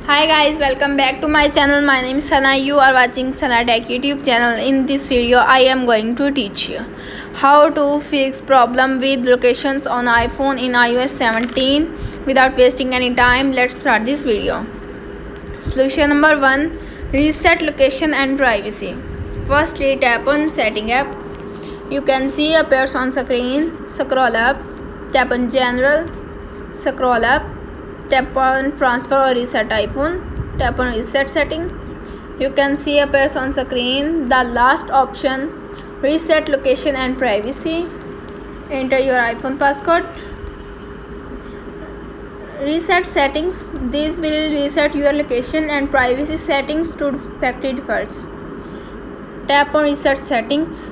Hi guys, welcome back to my channel. My name is Sana. You are watching Sana Tech YouTube channel. In this video, I am going to teach you how to fix problem with locations on iPhone in iOS 17 without wasting any time. Let's start this video. Solution number 1: reset location and privacy. Firstly, tap on Setting app. You can see appears on screen. Scroll up, tap on General, scroll up, tap on Transfer or Reset iPhone, tap on Reset Setting. You can see appears on screen the last option, Reset Location and Privacy. Enter your iPhone passcode. Reset settings. This will reset your location and privacy settings to factory defaults. Tap on Reset Settings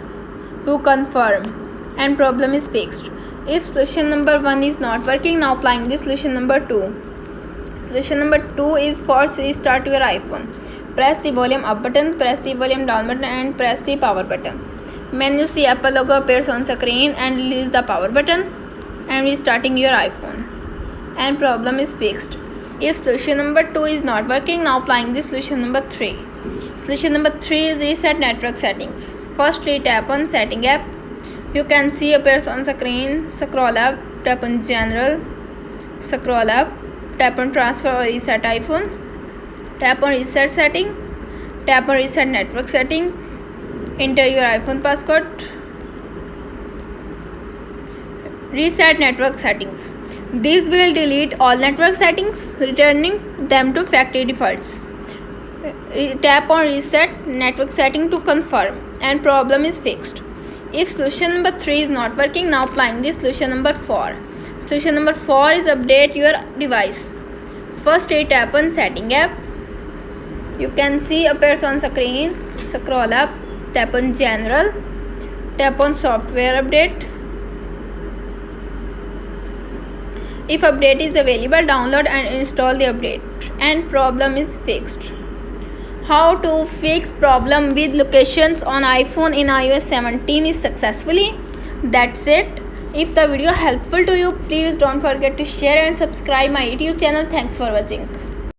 to confirm and problem is fixed. If solution number 1 is not working, now applying the solution number 2. Solution number 2 is force restart your iPhone. Press the volume up button, press the volume down button and press the power button. When you see Apple logo appears on screen and release the power button and restarting your iPhone. And problem is fixed. If solution number 2 is not working, now applying the solution number 3. Solution number 3 is reset network settings. Firstly, tap on Setting app. You can see appears on screen. Scroll up, tap on General, scroll up, tap on Transfer or Reset iPhone, tap on Reset Setting, tap on Reset Network Setting, enter your iPhone passcode. Reset network settings. This will delete all network settings, returning them to factory defaults. Tap on Reset network setting to confirm and problem is fixed. If solution number 3 is not working, now applying the solution number 4. Solution number 4 is update your device. First, tap on Setting app. You can see appears on screen. Scroll up, tap on General, tap on Software Update. If update is available, download and install the update and problem is fixed. How to fix problem with locations on iPhone in iOS 17 is successfully. That's it. If the video helpful to you, please don't forget to share and subscribe my YouTube channel. Thanks for watching.